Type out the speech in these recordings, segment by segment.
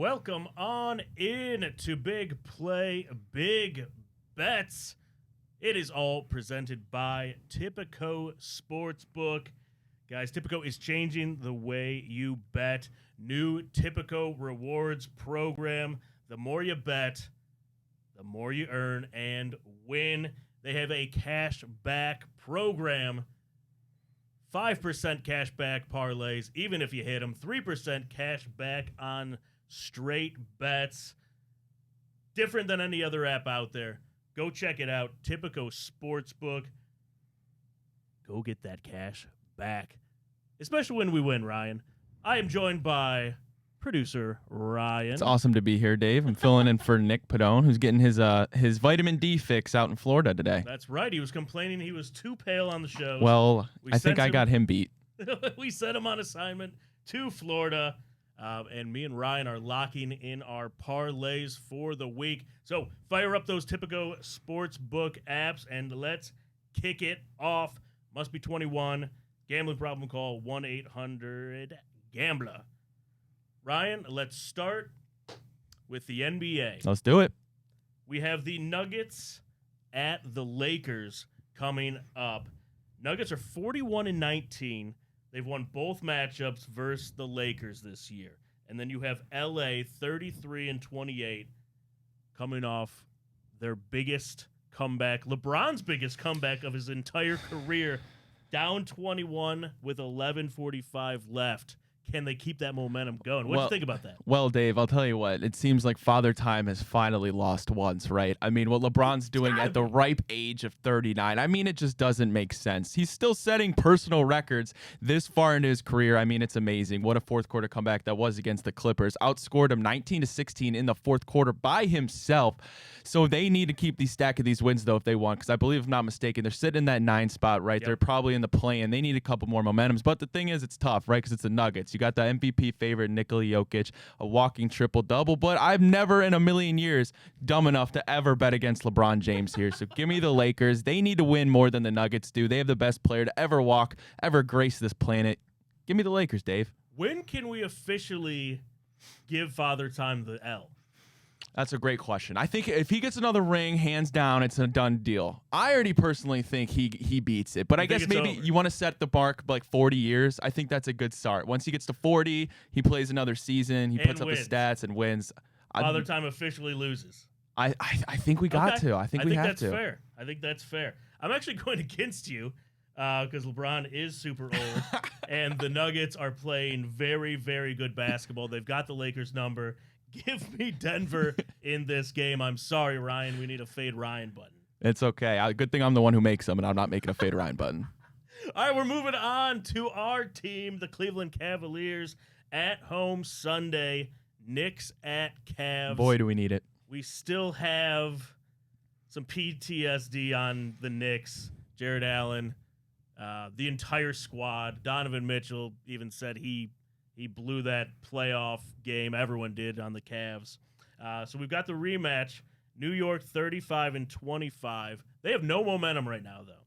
Welcome on in to Big Play, Big Bets. It is all presented by Tipico Sportsbook. Guys, Tipico is changing the way you bet. New Tipico Rewards program. The more you bet, the more you earn and win. They have a cash back program. 5% cash back parlays, even if you hit them. 3% cash back on straight bets. Different than any other app out there. Go check it out. Tipico Sportsbook. Go get that cash back. Especially when we win, Ryan. I am joined by producer Ryan. It's awesome to be here, Dave. I'm filling in for Nick Pedone, who's getting his vitamin D fix out in Florida today. That's right. He was complaining he was too pale on the show. Well, I think I got him beat. We sent him on assignment to Florida, and me and Ryan are locking in our parlays for the week. So fire up those Tipico Sportsbook apps, and let's kick it off. Must be 21. Gambling problem, call 1-800-GAMBLER. Ryan, let's start with the NBA. Let's do it. We have the Nuggets at the Lakers coming up. Nuggets are 41-19. They've won both matchups versus the Lakers this year. And then you have LA 33-28 coming off their biggest comeback, LeBron's biggest comeback of his entire career, down 21 with 11:45 left. Can they keep that momentum going? What do you think about that? Well, Dave, I'll tell you what. It seems like Father Time has finally lost once, right? I mean, what LeBron's doing at the ripe age of 39, I mean, it just doesn't make sense. He's still setting personal records this far into his career. I mean, it's amazing. What a fourth quarter comeback that was against the Clippers. Outscored him 19-16 in the fourth quarter by himself. So they need to keep the stack of these wins, though, if they want, because I believe, if I'm not mistaken, they're sitting in that 9 spot, right? Yep. They're probably in the play-in. They need a couple more momentums. But the thing is, it's tough, right? Because it's the Nuggets. You got the MVP favorite, Nikola Jokic, a walking triple-double. But I've never in a million years dumb enough to ever bet against LeBron James here. So give me the Lakers. They need to win more than the Nuggets do. They have the best player to ever walk, ever grace this planet. Give me the Lakers, Dave. When can we officially give Father Time the L? That's a great question. I think if he gets another ring, hands down, it's a done deal. I already personally think he beats it. But I guess maybe you want to set the bar like 40 years. I think that's a good start. Once he gets to 40, he plays another season. He puts up the stats and wins. Father Time officially loses. I think we got to. I think we have to. Fair. I think that's fair. I'm actually going against you because LeBron is super old, and the Nuggets are playing very, very good basketball. They've got the Lakers number. Give me Denver in this game. I'm sorry, Ryan. We need a Fade Ryan button. It's okay. Good thing I'm the one who makes them, and I'm not making a Fade Ryan button. All right, we're moving on to our team, the Cleveland Cavaliers, at home Sunday. Knicks at Cavs. Boy, do we need it. We still have some PTSD on the Knicks. Jared Allen, the entire squad. Donovan Mitchell even said he blew that playoff game. Everyone did on the Cavs. So we've got the rematch. New York 35-25. They have no momentum right now, though.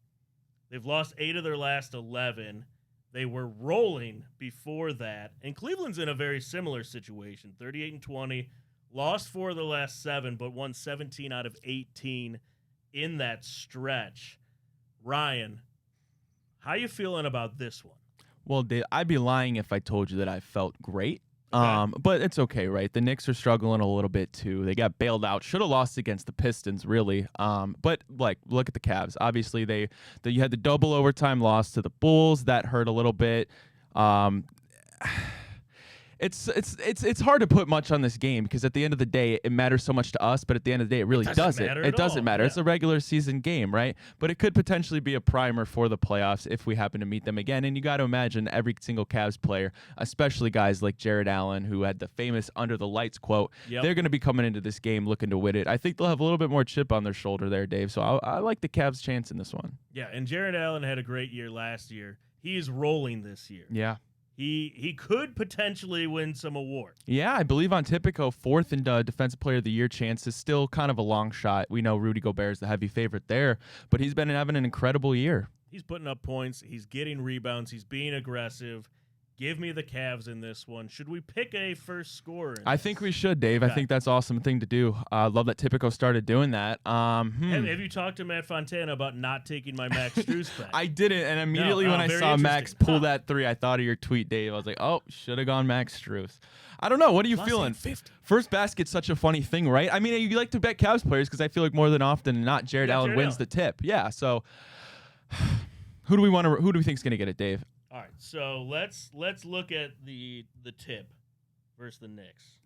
They've lost 8 of their last 11. They were rolling before that. And Cleveland's in a very similar situation. 38-20. Lost 4 of the last 7, but won 17 out of 18 in that stretch. Ryan, how you feeling about this one? Well, I'd be lying if I told you that I felt great. But it's okay, right? The Knicks are struggling a little bit too. They got bailed out. Should have lost against the Pistons, really. But like, look at the Cavs. Obviously, you had the double overtime loss to the Bulls. That hurt a little bit. It's hard to put much on this game because at the end of the day, it matters so much to us, but at the end of the day, it really doesn't. It doesn't matter. Yeah. It's a regular season game, right? But it could potentially be a primer for the playoffs if we happen to meet them again. And you got to imagine every single Cavs player, especially guys like Jared Allen, who had the famous "under the lights" quote, they're going to be coming into this game looking to win it. I think they'll have a little bit more chip on their shoulder there, Dave. So I like the Cavs' chance in this one. Yeah, and Jared Allen had a great year last year. He's rolling this year. Yeah. He could potentially win some awards. Yeah, I believe on Tipico, 4th in Defensive Player of the Year chance is still kind of a long shot. We know Rudy Gobert is the heavy favorite there, but he's been having an incredible year. He's putting up points. He's getting rebounds. He's being aggressive. Give me the Cavs in this one. Should we pick a first scorer? I think we should, Dave. I think that's an awesome thing to do. Love that Tipico started doing that. Have you talked to Matt Fontana about not taking my Max Strus back? I didn't, and immediately when I saw Max pull that three, I thought of your tweet, Dave. I was like, oh, should have gone Max Strus. I don't know. What are you feeling? 50. First basket's such a funny thing, right? I mean, you like to bet Cavs players because I feel like more than often than not, Jared Allen wins the tip. Yeah, so who do we think is going to get it, Dave? All right, so let's look at the tip versus the Knicks.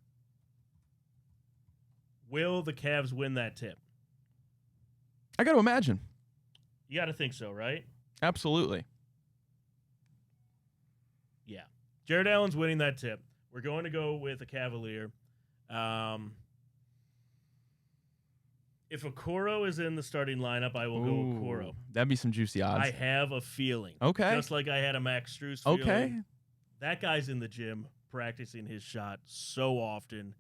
Will the Cavs win that tip? I got to imagine. You got to think so, right? Absolutely. Yeah. Jared Allen's winning that tip. We're going to go with a Cavalier. If Okoro is in the starting lineup, I will go Okoro. That'd be some juicy odds. I have a feeling. Okay. Just like I had a Max Strus feeling. Okay. That guy's in the gym practicing his shot so often.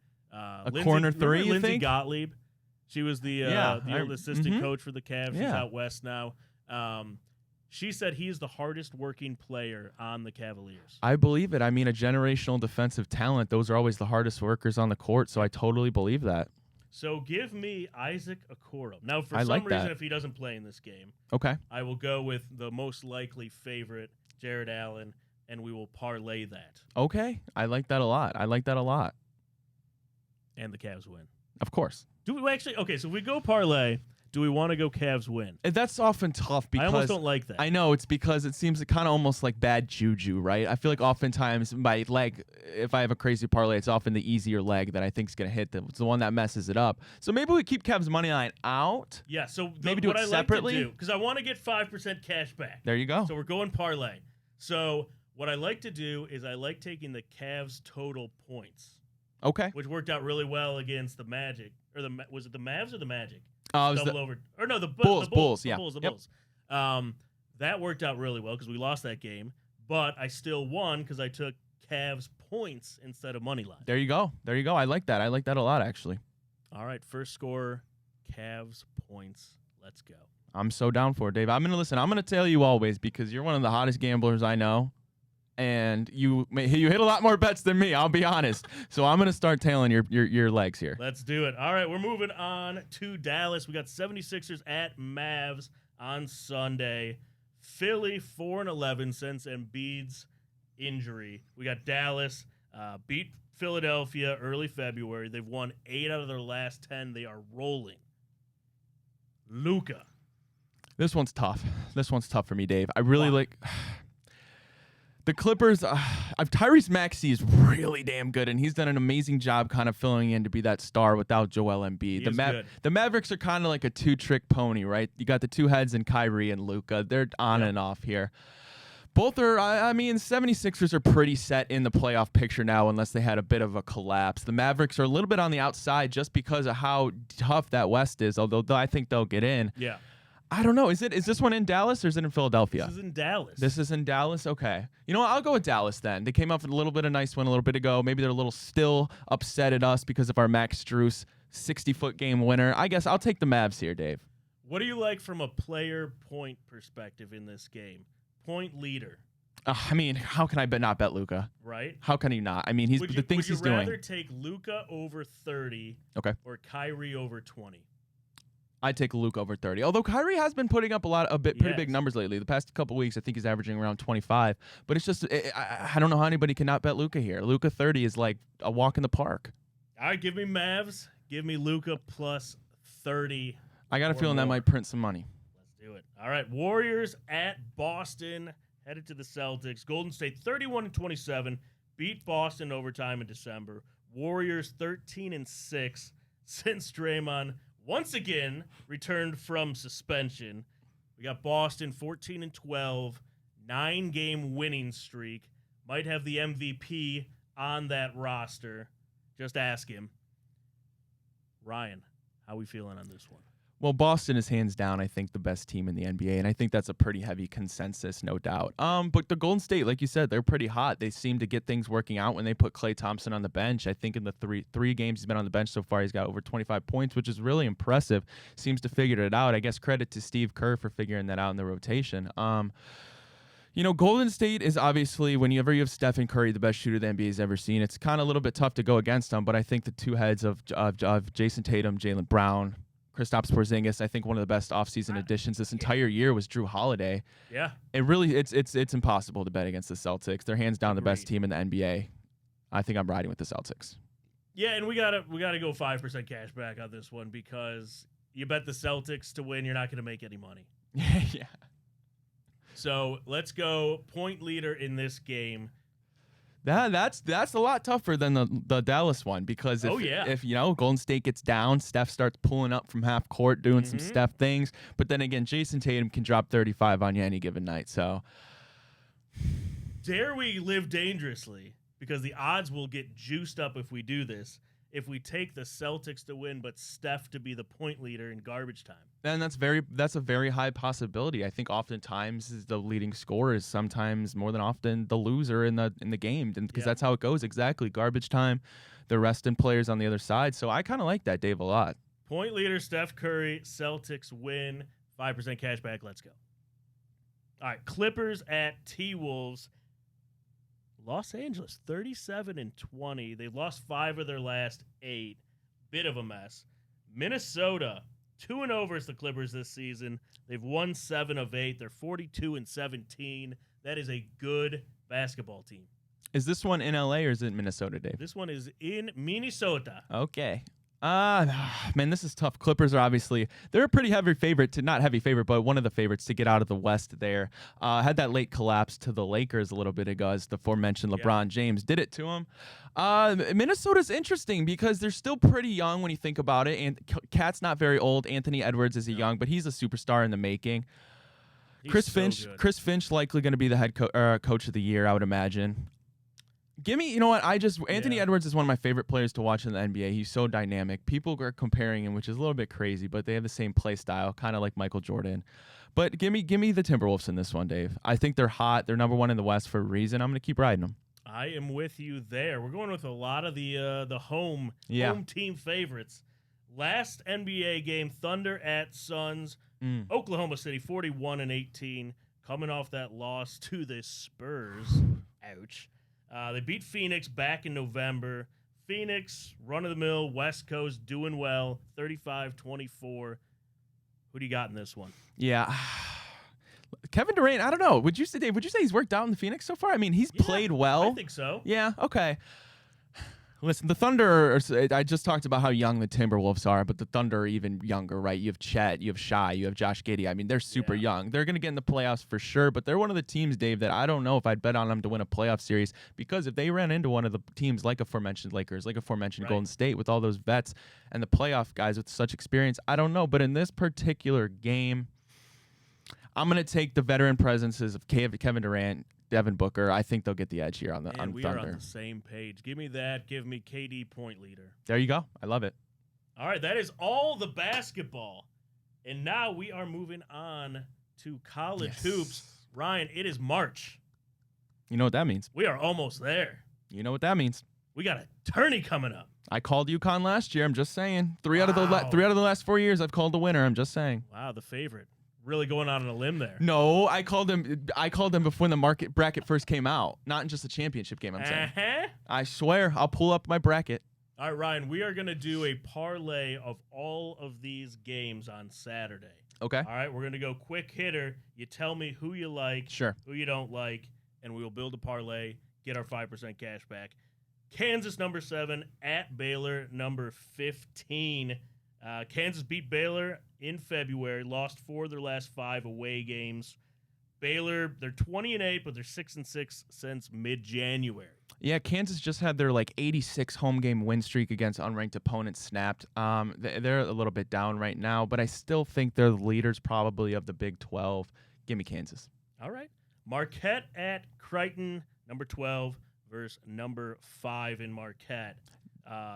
Corner three, you Lindsey think? Gottlieb. She was the old assistant coach for the Cavs. She's out west now. She said he's the hardest working player on the Cavaliers. I believe it. I mean, a generational defensive talent. Those are always the hardest workers on the court, so I totally believe that. So give me Isaac Okoro. Now, for some reason, if he doesn't play in this game, I will go with the most likely favorite, Jared Allen, and we will parlay that. Okay. I like that a lot. And the Cavs win. Of course. Do we actually? Okay, so if we go parlay, do we want to go Cavs win? That's often tough because I almost don't like that. I know it's because it seems kind of almost like bad juju, right? I feel like oftentimes my leg, if I have a crazy parlay, it's often the easier leg that I think is going to hit. It's the one that messes it up. So maybe we keep Cavs money line out. Yeah. So maybe do it separately because I want to get 5% cash back. There you go. So we're going parlay. So what I like to do is I like taking the Cavs total points. Okay. Which worked out really well against the Magic, or was it the Mavs or the Magic? The Bulls. Yeah. The Bulls. That worked out really well because we lost that game, but I still won because I took Cavs points instead of money line. There you go. I like that. I like that a lot, actually. All right, first score, Cavs points. Let's go. I'm so down for it, Dave. I'm gonna tell you always because you're one of the hottest gamblers I know. And you hit a lot more bets than me, I'll be honest. So I'm going to start tailing your legs here. Let's do it. All right, we're moving on to Dallas. We got 76ers at Mavs on Sunday. Philly 4-11 since Embiid's injury. We got Dallas beat Philadelphia early February. They've won 8 out of their last 10. They are rolling. Luka. This one's tough. For me, Dave. I really like... The Clippers, Tyrese Maxey is really damn good, and he's done an amazing job kind of filling in to be that star without Joel Embiid. The Mavericks are kind of like a two-trick pony, right? You got the two heads in Kyrie and Luka. They're on and off here. Both are, 76ers are pretty set in the playoff picture now unless they had a bit of a collapse. The Mavericks are a little bit on the outside just because of how tough that West is, although I think they'll get in. Yeah. I don't know. Is this one in Dallas or is it in Philadelphia? This is in Dallas. Okay. You know what? I'll go with Dallas then. They came off with a little bit of nice win a little bit ago. Maybe they're a little still upset at us because of our Max Strus 60-foot game winner. I guess I'll take the Mavs here, Dave. What do you like from a player point perspective in this game? Point leader. How can I not bet Luka? Right? How can he not? Would you rather take Luka over 30 or Kyrie over 20? I'd take Luka over 30. Although Kyrie has been putting up pretty big numbers lately. The past couple weeks, I think he's averaging around 25. But it's just, I don't know how anybody cannot bet Luka here. Luka 30 is like a walk in the park. All right, give me Mavs. Give me Luka plus 30. I got a feeling that might print some money. Let's do it. All right, Warriors at Boston, headed to the Celtics. Golden State 31-27, beat Boston overtime in December. Warriors 13-6 since Draymond once again returned from suspension. We got Boston 14-12, 9-game winning streak. Might have the MVP on that roster. Just ask him. Ryan, how we feeling on this one? Well, Boston is hands down, I think, the best team in the NBA, and I think that's a pretty heavy consensus, no doubt. But the Golden State, like you said, they're pretty hot. They seem to get things working out when they put Klay Thompson on the bench. I think in the three games he's been on the bench so far, he's got over 25 points, which is really impressive. Seems to figure it out. I guess credit to Steve Kerr for figuring that out in the rotation. Golden State is obviously, whenever you have Stephen Curry, the best shooter the NBA has ever seen, it's kind of a little bit tough to go against them. But I think the two heads of Jason Tatum, Jaylen Brown, Kristaps Porzingis, I think one of the best offseason additions this entire year was Drew Holiday. Yeah. It's impossible to bet against the Celtics. They're hands down the best team in the NBA. I think I'm riding with the Celtics. Yeah, and we gotta go 5% cash back on this one because you bet the Celtics to win, you're not gonna make any money. Yeah. So let's go point leader in this game. That's a lot tougher than the Dallas one because if Golden State gets down, Steph starts pulling up from half court doing some Steph things, but then again Jason Tatum can drop 35 on you any given night. So dare we live dangerously because the odds will get juiced up if we do this. If we take the Celtics to win, but Steph to be the point leader in garbage time. Then that's a very high possibility. I think oftentimes the leading scorer is sometimes more than often the loser in the game, because that's how it goes. Exactly, garbage time. They're resting players on the other side. So I kind of like that, Dave, a lot. Point leader Steph Curry, Celtics win, 5% cash back. Let's go. All right, Clippers at T-Wolves. Los Angeles, 37-20. They've lost 5 of their last 8. Bit of a mess. Minnesota, 2-0 versus the Clippers this season. They've won 7 of 8. They're 42-17. That is a good basketball team. Is this one in LA or is it Minnesota, Dave? This one is in Minnesota. Okay. Man, this is tough. Clippers are obviously, they're a pretty heavy favorite not heavy favorite, but one of the favorites to get out of the West there. Had that late collapse to the Lakers a little bit ago as the aforementioned LeBron James did it to him. Minnesota's interesting because they're still pretty young when you think about it. And Cat's not very old. Anthony Edwards is young, but he's a superstar in the making. Chris Finch likely going to be the head coach of the year, I would imagine. Give me, Anthony Edwards is one of my favorite players to watch in the NBA. He's so dynamic. People are comparing him, which is a little bit crazy, but they have the same play style, kind of like Michael Jordan. But give me the Timberwolves in this one, Dave. I think they're hot. They're number 1 in the West for a reason. I'm going to keep riding them. I am with you there. We're going with a lot of the home team favorites. Last NBA game, Thunder at Suns. Oklahoma City, 41-18. Coming off that loss to the Spurs. Ouch. They beat Phoenix back in November. Phoenix, run-of-the-mill, West Coast, doing well, 35-24. Who do you got in this one? Yeah. Kevin Durant, I don't know. Would you say he's worked out in the Phoenix so far? I mean, he's played well. I think so. Yeah, okay. Listen, the Thunder, I just talked about how young the Timberwolves are, but the Thunder are even younger, right? You have Chet, you have Shai, you have Josh Giddey. I mean, they're super young. They're going to get in the playoffs for sure, but they're one of the teams, Dave, that I don't know if I'd bet on them to win a playoff series because if they ran into one of the teams like aforementioned Lakers, like aforementioned Golden State with all those vets and the playoff guys with such experience, I don't know. But in this particular game, I'm going to take the veteran presences of Kevin Durant, Devin Booker. I think they'll get the edge here on Thunder. We are on the same page. Give me that. Give me KD point leader. There you go. I love it. All right, that is all the basketball. And now we are moving on to college hoops. Ryan, it is March. You know what that means. We are almost there. You know what that means. We got a tourney coming up. I called UConn last year. I'm just saying. Three out of the last 4 years, I've called the winner. I'm just saying. Wow, the favorite. Really going out on a limb there. No, I called them before when the market bracket first came out, not in just the championship game. I'm saying. I swear, I'll pull up my bracket. All right, Ryan, we are gonna do a parlay of all of these games on Saturday. Okay. All right, we're gonna go quick hitter. You tell me who you like, who you don't like, and we will build a parlay. Get our 5% cash back. Kansas number 7 at Baylor number 15. Kansas beat Baylor in February, lost 4 of their last 5 away games. Baylor, they're 20-8, but they're 6-6 since mid-January. Yeah, Kansas just had their 86 home game win streak against unranked opponents snapped. They're a little bit down right now, but I still think they're the leaders probably of the Big 12. Give me Kansas. All right. Marquette at Creighton, number 12 versus number 5 in Marquette.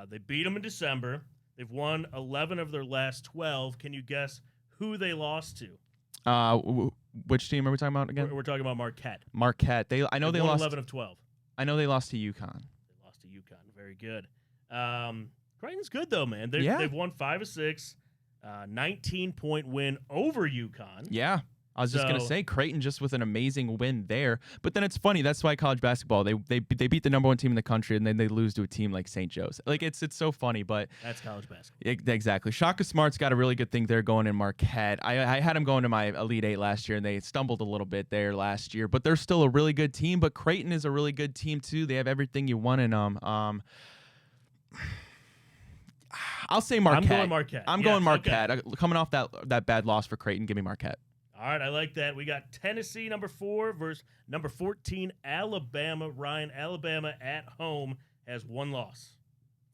They beat them in December. They've won 11 of their last 12. Can you guess who they lost to? Which team are we talking about again? We're talking about Marquette. Marquette. I know they lost 11 of 12. I know they lost to UConn. They lost to UConn. Very good. Creighton's good though, man. They've won 5 of 6. 19-point win over UConn. Yeah. I was just gonna say Creighton just with an amazing win there, but then it's funny. That's why college basketball they beat the number 1 team in the country and then they lose to a team like St. Joe's. Like it's so funny, but that's college basketball. Exactly. Shaka Smart's got a really good thing there going in Marquette. I had him going to my Elite Eight last year and they stumbled a little bit there last year, but they're still a really good team. But Creighton is a really good team too. They have everything you want in them. I'll say Marquette. I'm going Marquette. I'm going Marquette. Okay. Coming off that bad loss for Creighton, give me Marquette. All right, I like that. We got Tennessee number 4 versus number 14 Alabama. Ryan, Alabama at home has 1 loss.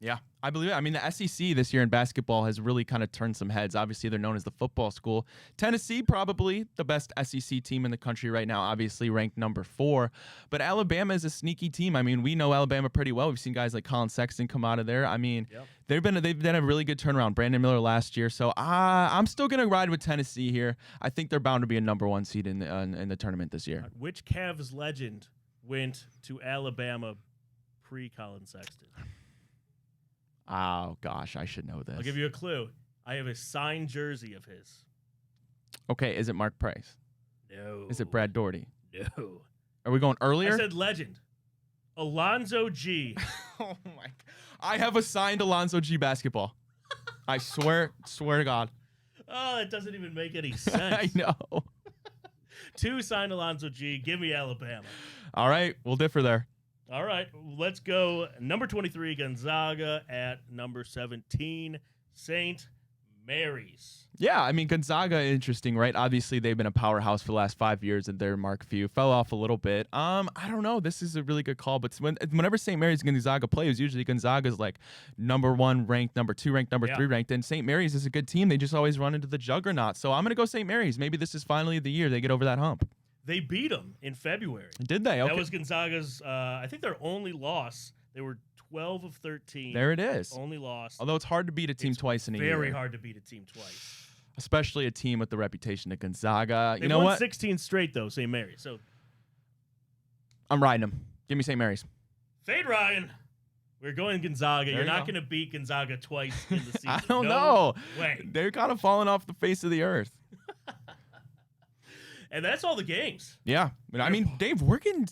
Yeah, I believe it. I mean, the SEC this year in basketball has really kind of turned some heads. Obviously, they're known as the football school. Tennessee, probably the best SEC team in the country right now, obviously ranked number 4. But Alabama is a sneaky team. I mean, we know Alabama pretty well. We've seen guys like Colin Sexton come out of there. I mean, they've done a really good turnaround. Brandon Miller last year. So I'm still going to ride with Tennessee here. I think they're bound to be a number 1 seed in the tournament this year. Which Cavs legend went to Alabama pre-Colin Sexton? Oh, gosh, I should know this. I'll give you a clue. I have a signed jersey of his. Okay, is it Mark Price? No. Is it Brad Daugherty? No. Are we going earlier? I said legend. Alonzo G. Oh, my. I have a signed Alonzo G basketball. I swear to God. Oh, it doesn't even make any sense. I know. 2 signed Alonzo G. Give me Alabama. All right, we'll differ there. All right, let's go. Number 23, Gonzaga at number 17, St. Mary's. Yeah, I mean, Gonzaga, interesting, right? Obviously, they've been a powerhouse for the last 5 years, and their Mark Few fell off a little bit. I don't know. This is a really good call, but whenever St. Mary's and Gonzaga plays, usually Gonzaga's like number 1 ranked, number 2 ranked, number 3 ranked, and St. Mary's is a good team. They just always run into the juggernaut. So I'm going to go St. Mary's. Maybe this is finally the year they get over that hump. They beat them in February. Did they? Okay. That was Gonzaga's, I think their only loss. They were 12 of 13. There it is. Only loss. Although it's hard to beat a team twice in a year. Very hard to beat a team twice. Especially a team with the reputation of Gonzaga. They won 16 straight, though, St. Mary's. So I'm riding them. Give me St. Mary's. Fade Ryan. We're going Gonzaga. You're not going to beat Gonzaga twice in the season. I don't know. Way. They're kind of falling off the face of the earth. And that's all the games. Yeah. I mean, Dave, we're getting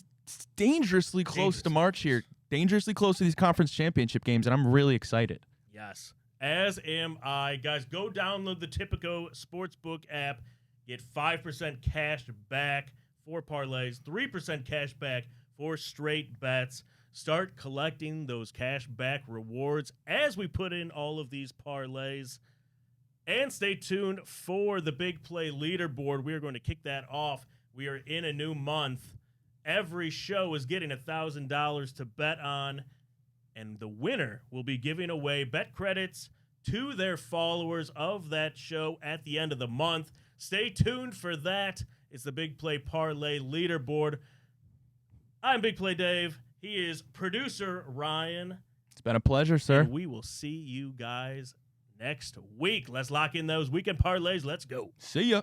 dangerously close to March here. Dangerously close to these conference championship games, and I'm really excited. Yes. As am I. Guys, go download the Tipico Sportsbook app. Get 5% cash back for parlays, 3% cash back for straight bets. Start collecting those cash back rewards as we put in all of these parlays. And stay tuned for the Big Play Leaderboard. We are going to kick that off. We are in a new month. Every show is getting $1,000 to bet on, and the winner will be giving away bet credits to their followers of that show at the end of the month. Stay tuned for that. It's the Big Play Parlay Leaderboard. I'm Big Play Dave. He is producer Ryan. It's been a pleasure, sir. And we will see you guys next week. Let's lock in those weekend parlays. Let's go. See ya.